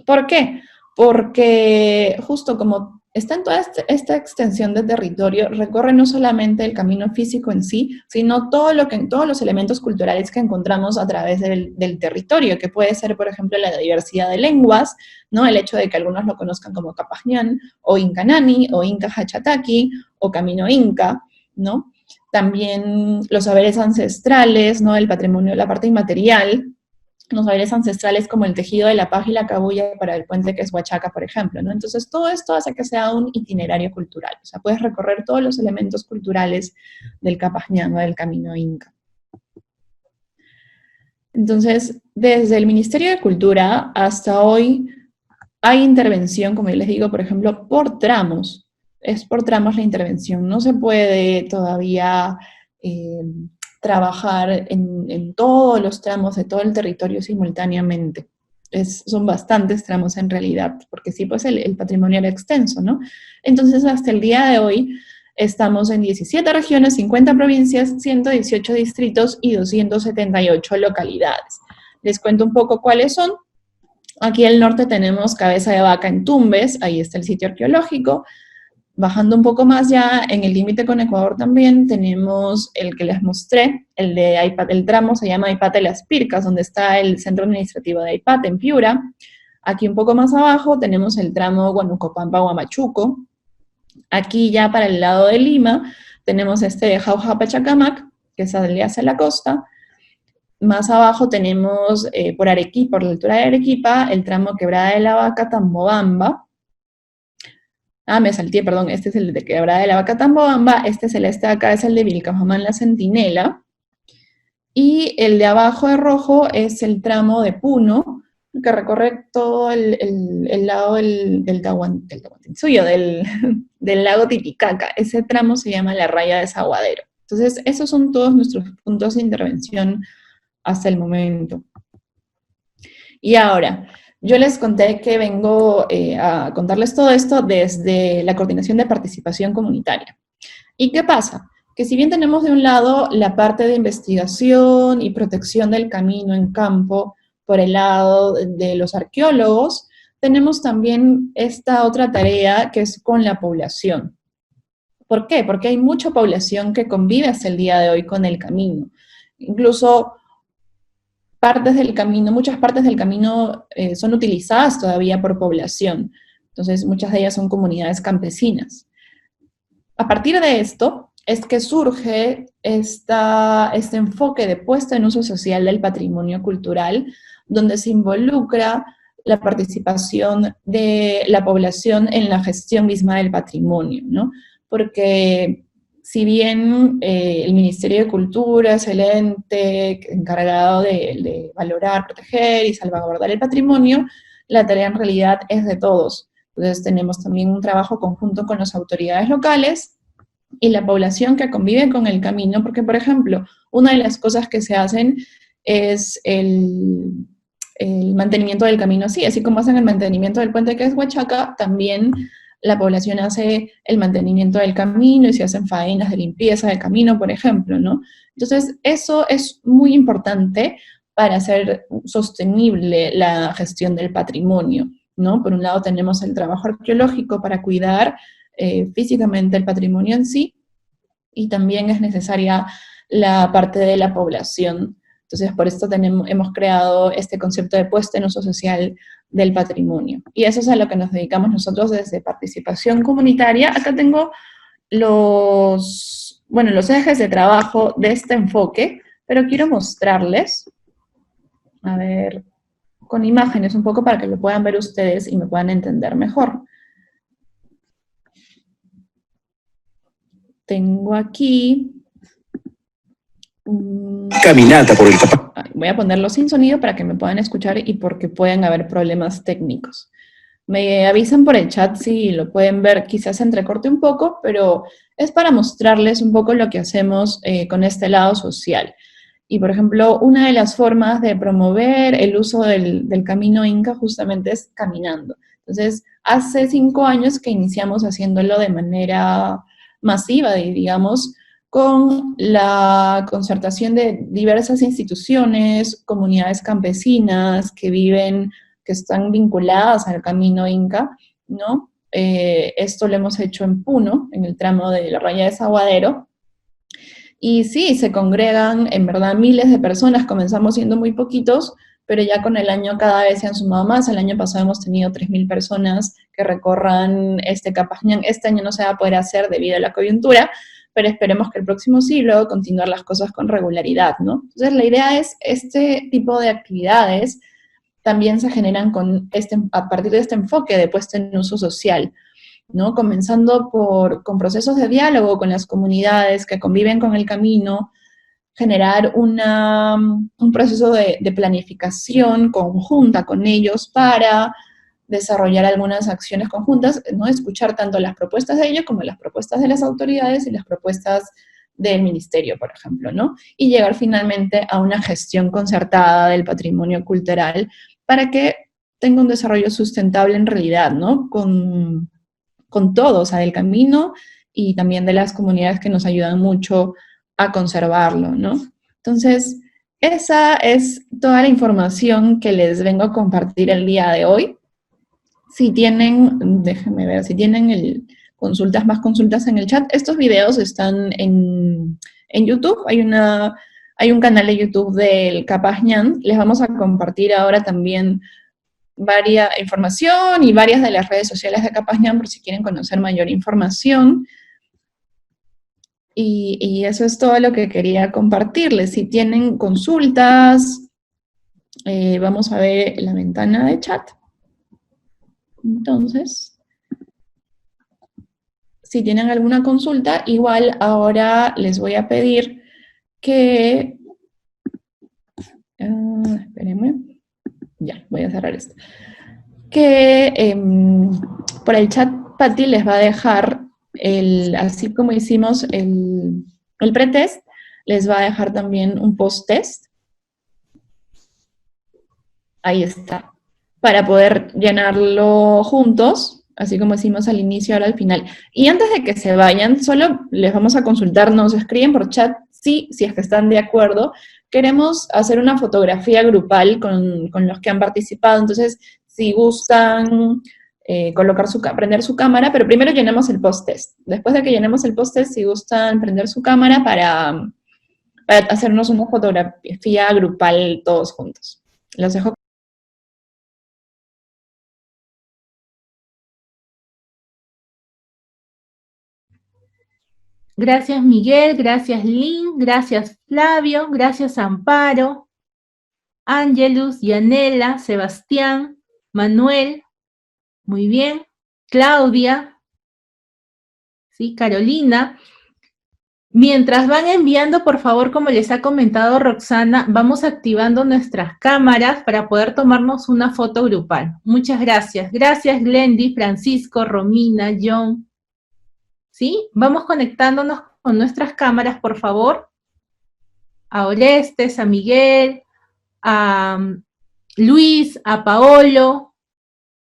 ¿Por qué? Porque justo como está en toda esta extensión de territorio, recorre no solamente el camino físico en sí, sino todos los elementos culturales que encontramos a través del territorio, que puede ser, por ejemplo, la diversidad de lenguas, ¿no? El hecho de que algunos lo conozcan como Capas Ñan, o Incanani, o Inca Hachataki, o Camino Inca, ¿no? También los saberes ancestrales, ¿no? El patrimonio, la parte inmaterial, los saberes ancestrales como el tejido de la paja y la cabuya para el puente que es Huachaca, por ejemplo, ¿no? Entonces, todo esto hace que sea un itinerario cultural. O sea, puedes recorrer todos los elementos culturales del Capas Ñan, del camino Inca. Entonces, desde el Ministerio de Cultura hasta hoy hay intervención, como les digo, por ejemplo, por tramos. Es por tramos la intervención. No se puede todavía trabajar en todos los tramos de todo el territorio simultáneamente. Son bastantes tramos en realidad, porque sí, pues el patrimonio era extenso, ¿no? Entonces, hasta el día de hoy, estamos en 17 regiones, 50 provincias, 118 distritos y 278 localidades. Les cuento un poco cuáles son. Aquí al norte tenemos Cabeza de Vaca en Tumbes, ahí está el sitio arqueológico. Bajando un poco más ya, en el límite con Ecuador también, tenemos el que les mostré, el tramo se llama Aipate Las Pircas, donde está el centro administrativo de Aipate, en Piura. Aquí un poco más abajo tenemos el tramo Huanucopampa-Huamachuco. Aquí ya para el lado de Lima tenemos este Jauja-Pachacamac, que sale hacia la costa. Más abajo tenemos por Arequipa, por la altura de Arequipa, el tramo Quebrada de la Vaca, Tambobamba. Me salté, perdón, este es el de Quebrada de la Vaca, Tambobamba, este celeste de acá es el de Vilcabamba, La Centinela, y el de abajo de rojo es el tramo de Puno, que recorre todo el lado del lago Titicaca. Ese tramo se llama la Raya de Desaguadero. Entonces, esos son todos nuestros puntos de intervención hasta el momento. Y ahora, Yo les conté que vengo a contarles todo esto desde la Coordinación de Participación Comunitaria. ¿Y qué pasa? Que si bien tenemos de un lado la parte de investigación y protección del camino en campo por el lado de los arqueólogos, tenemos también esta otra tarea que es con la población. ¿Por qué? Porque hay mucha población que convive hasta el día de hoy con el camino. Incluso partes del camino, muchas partes del camino son utilizadas todavía por población. Entonces, muchas de ellas son comunidades campesinas. A partir de esto es que surge este enfoque de puesta en uso social del patrimonio cultural, donde se involucra la participación de la población en la gestión misma del patrimonio, ¿no? Porque si bien el Ministerio de Cultura es el ente encargado de valorar, proteger y salvaguardar el patrimonio, la tarea en realidad es de todos. Entonces tenemos también un trabajo conjunto con las autoridades locales y la población que convive con el camino, porque, por ejemplo, una de las cosas que se hacen es el mantenimiento del camino, sí, así como hacen el mantenimiento del puente que es Huachaca, también la población hace el mantenimiento del camino y se hacen faenas de limpieza del camino, por ejemplo, ¿no? Entonces, eso es muy importante para hacer sostenible la gestión del patrimonio, ¿no? Por un lado tenemos el trabajo arqueológico para cuidar físicamente el patrimonio en sí, y también es necesaria la parte de la población. Entonces, por esto hemos creado este concepto de puesta en uso social del patrimonio. Y eso es a lo que nos dedicamos nosotros desde participación comunitaria. Acá tengo los ejes de trabajo de este enfoque, pero quiero mostrarles, a ver, con imágenes un poco para que lo puedan ver ustedes y me puedan entender mejor. Tengo aquí caminata por el voy a ponerlo sin sonido para que me puedan escuchar y porque pueden haber problemas técnicos. Me avisan por el chat si lo pueden ver, quizás se entrecorte un poco, pero es para mostrarles un poco lo que hacemos con este lado social. Y, por ejemplo, una de las formas de promover el uso del camino Inca justamente es caminando. Entonces, hace 5 años que iniciamos haciéndolo de manera masiva, digamos, con la concertación de diversas instituciones, comunidades campesinas que están vinculadas al camino Inca, ¿no? Esto lo hemos hecho en Puno, en el tramo de la raya de Saguadero, y sí, se congregan en verdad miles de personas, comenzamos siendo muy poquitos, pero ya con el año cada vez se han sumado más. El año pasado hemos tenido 3.000 personas que recorran este Capajñán. Este año no se va a poder hacer debido a la coyuntura, pero esperemos que el próximo siglo continuar las cosas con regularidad, ¿no? Entonces la idea es, este tipo de actividades también se generan a partir de este enfoque de puesta en uso social, ¿no? Comenzando con procesos de diálogo con las comunidades que conviven con el camino, generar un proceso de planificación conjunta con ellos para desarrollar algunas acciones conjuntas, ¿no? Escuchar tanto las propuestas de ellos como las propuestas de las autoridades y las propuestas del ministerio, por ejemplo, ¿no? Y llegar finalmente a una gestión concertada del patrimonio cultural para que tenga un desarrollo sustentable en realidad, ¿no? Con todo, o sea, del camino y también de las comunidades que nos ayudan mucho a conservarlo, ¿no? Entonces, esa es toda la información que les vengo a compartir el día de hoy. Si tienen, déjenme ver, si tienen más consultas en el chat, estos videos están en YouTube, hay un canal de YouTube del Capajñán, les vamos a compartir ahora también varias información y varias de las redes sociales de Capajñán por si quieren conocer mayor información. Y eso es todo lo que quería compartirles. Si tienen consultas, vamos a ver la ventana de chat. Entonces, si tienen alguna consulta, igual ahora les voy a pedir que... espérenme. Ya, voy a cerrar esto. Que por el chat Patti les va a dejar, así como hicimos el pretest, les va a dejar también un post-test. Ahí está. para poder llenarlo juntos, así como hicimos al inicio, ahora al final. Y antes de que se vayan, solo les vamos a consultar, nos escriben por chat, sí, si es que están de acuerdo. Queremos hacer una fotografía grupal con los que han participado, entonces, si gustan prender su cámara, pero primero llenemos el post-test. Después de que llenemos el post-test, si gustan prender su cámara para hacernos una fotografía grupal todos juntos. Los dejo. Gracias Miguel, gracias Lynn, gracias Flavio, gracias Amparo, Ángelus, Yanela, Sebastián, Manuel, muy bien, Claudia, ¿sí? Carolina. Mientras van enviando, por favor, como les ha comentado Roxana, vamos activando nuestras cámaras para poder tomarnos una foto grupal. Muchas gracias. Gracias Glendy, Francisco, Romina, John. ¿Sí? Vamos conectándonos con nuestras cámaras, por favor. A Orestes, a Miguel, a Luis, a Paolo,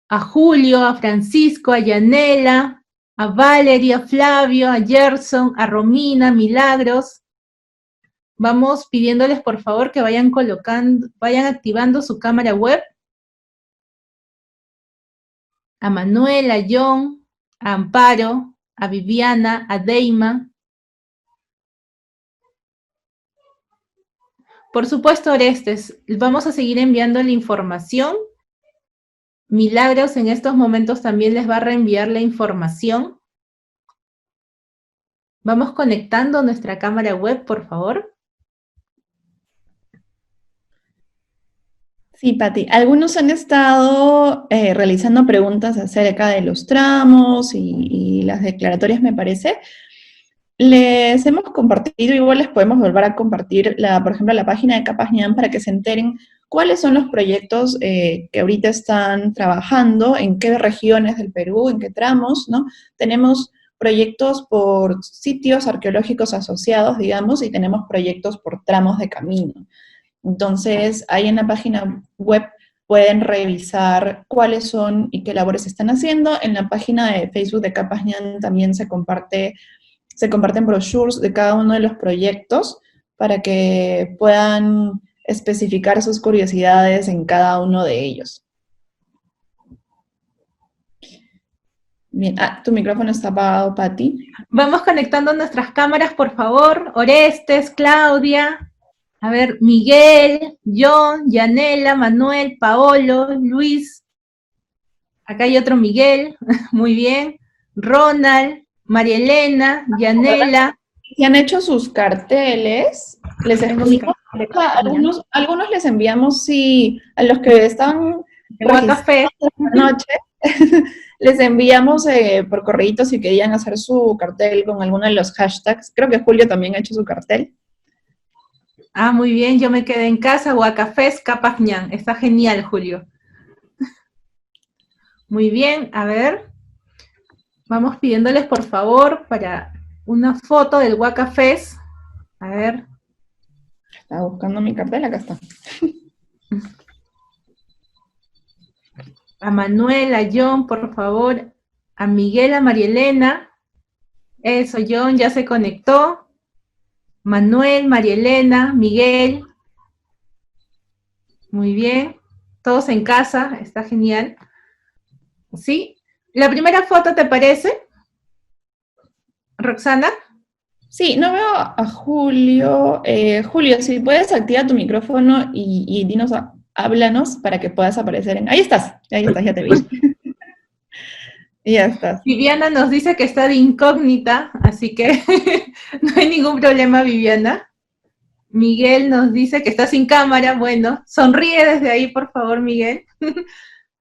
a Julio, a Francisco, a Yanela, a Valeria, a Flavio, a Gerson, a Romina, Milagros. Vamos pidiéndoles por favor que vayan activando su cámara web. A Manuel, a John, a Amparo, a Viviana, a Deima. Por supuesto, Orestes, vamos a seguir enviando la información. Milagros en estos momentos también les va a reenviar la información. Vamos conectando nuestra cámara web, por favor. Sí, Pati. Algunos han estado realizando preguntas acerca de los tramos y las declaratorias, me parece. Les hemos compartido, igual les podemos volver a compartir, por ejemplo, la página de Capacñan para que se enteren cuáles son los proyectos que ahorita están trabajando, en qué regiones del Perú, en qué tramos, ¿no? Tenemos proyectos por sitios arqueológicos asociados, digamos, y tenemos proyectos por tramos de camino. Entonces, ahí en la página web pueden revisar cuáles son y qué labores están haciendo. En la página de Facebook de Capacñan también se comparten brochures de cada uno de los proyectos para que puedan especificar sus curiosidades en cada uno de ellos. Bien, tu micrófono está apagado, Pati. Vamos conectando nuestras cámaras, por favor. Orestes, Claudia, a ver, Miguel, John, Yanela, Manuel, Paolo, Luis. Acá hay otro Miguel, muy bien. Ronald, María Elena, Yanela. Si han hecho sus carteles, les enviamos, algunos les enviamos, sí, a los que están Café noche, les enviamos por correíto si querían hacer su cartel con alguno de los hashtags. Creo que Julio también ha hecho su cartel. Ah, muy bien, yo me quedé en casa, Huacafés, Capacñán. Está genial, Julio. Muy bien, a ver. Vamos pidiéndoles, por favor, para una foto del Huacafés. A ver. Estaba buscando mi cartel, acá está. A Manuel, a John, por favor. A Miguel, a María Elena. Eso, John ya se conectó. Manuel, María Elena, Miguel. Muy bien. Todos en casa, está genial. ¿Sí? ¿La primera foto te parece, Roxana? Sí, no veo a Julio. Julio, si puedes activar tu micrófono y dinos, háblanos para que puedas aparecer en... Ahí estás, ya te vi. Ya estás. Viviana nos dice que está de incógnita, así que no hay ningún problema, Viviana. Miguel nos dice que está sin cámara, bueno, sonríe desde ahí, por favor, Miguel.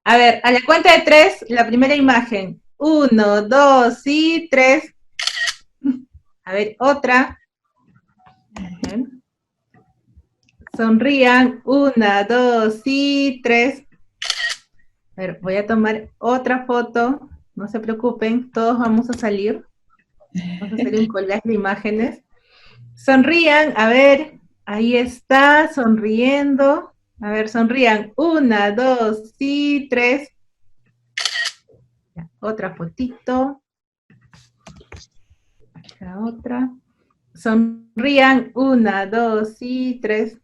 A ver, a la cuenta de 3, la primera imagen. 1, 2 y 3. A ver, otra. Sonrían. 1, 2 y 3. A ver, voy a tomar otra foto. No se preocupen, todos vamos a salir. Vamos a hacer un collage de imágenes. Sonrían, a ver, ahí está, sonriendo. A ver, sonrían. 1, 2 y 3. Ya, otra fotito. La otra. Sonrían. 1, 2 y 3.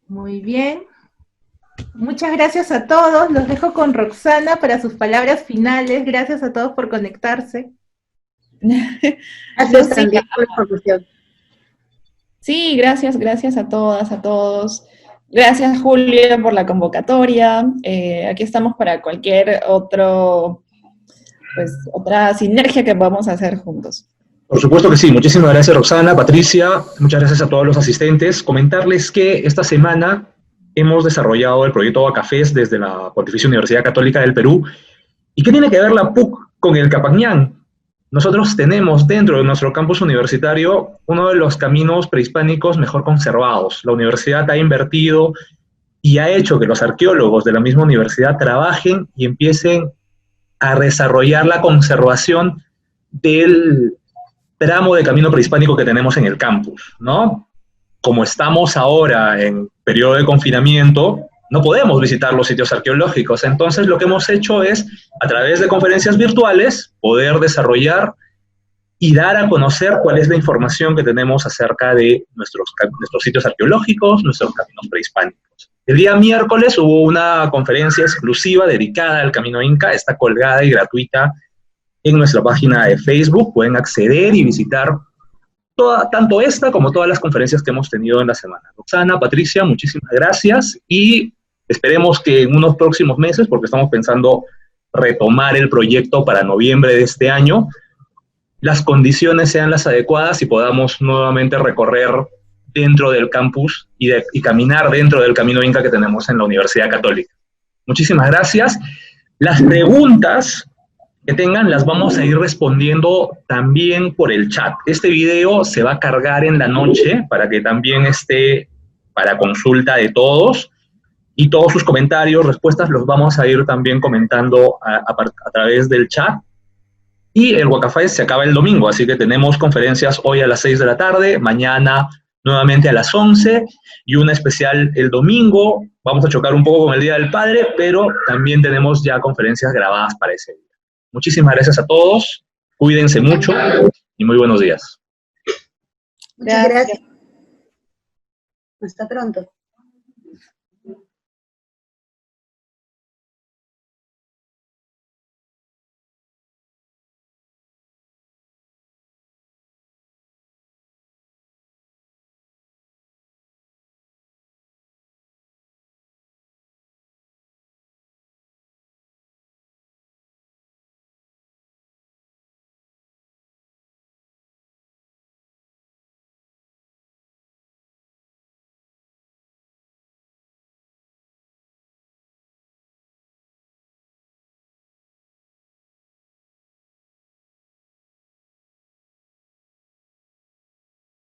Muy bien. Muchas gracias a todos. Los dejo con Roxana para sus palabras finales. Gracias a todos por conectarse. Gracias también por la información. Sí, gracias a todas, a todos. Gracias, Julio, por la convocatoria. Aquí estamos para cualquier otra sinergia que podamos hacer juntos. Por supuesto que sí. Muchísimas gracias, Roxana, Patricia. Muchas gracias a todos los asistentes. Comentarles que esta semana hemos desarrollado el proyecto Bacafés desde la Pontificia Universidad Católica del Perú. ¿Y qué tiene que ver la PUC con el Capacñán? Nosotros tenemos dentro de nuestro campus universitario uno de los caminos prehispánicos mejor conservados. La universidad ha invertido y ha hecho que los arqueólogos de la misma universidad trabajen y empiecen a desarrollar la conservación del tramo de camino prehispánico que tenemos en el campus, ¿no? Como estamos ahora en periodo de confinamiento, no podemos visitar los sitios arqueológicos. Entonces, lo que hemos hecho es, a través de conferencias virtuales, poder desarrollar y dar a conocer cuál es la información que tenemos acerca de nuestros sitios arqueológicos, nuestros caminos prehispánicos. El día miércoles hubo una conferencia exclusiva dedicada al Camino Inca, está colgada y gratuita en nuestra página de Facebook. Pueden acceder y visitar tanto esta como todas las conferencias que hemos tenido en la semana. Roxana, Patricia, muchísimas gracias y esperemos que en unos próximos meses, porque estamos pensando retomar el proyecto para noviembre de este año, las condiciones sean las adecuadas y podamos nuevamente recorrer dentro del campus y caminar dentro del Camino Inca que tenemos en la Universidad Católica. Muchísimas gracias. Las preguntas que tengan las vamos a ir respondiendo también por el chat. Este video se va a cargar en la noche para que también esté para consulta de todos y todos sus comentarios, respuestas los vamos a ir también comentando a través del chat. Y el Bacafés se acaba el domingo, así que tenemos conferencias hoy a las 6 de la tarde, mañana nuevamente a las 11 y una especial el domingo. Vamos a chocar un poco con el Día del Padre, pero también tenemos ya conferencias grabadas para ese día. Muchísimas gracias a todos, cuídense mucho y muy buenos días. Muchas gracias. Hasta pronto.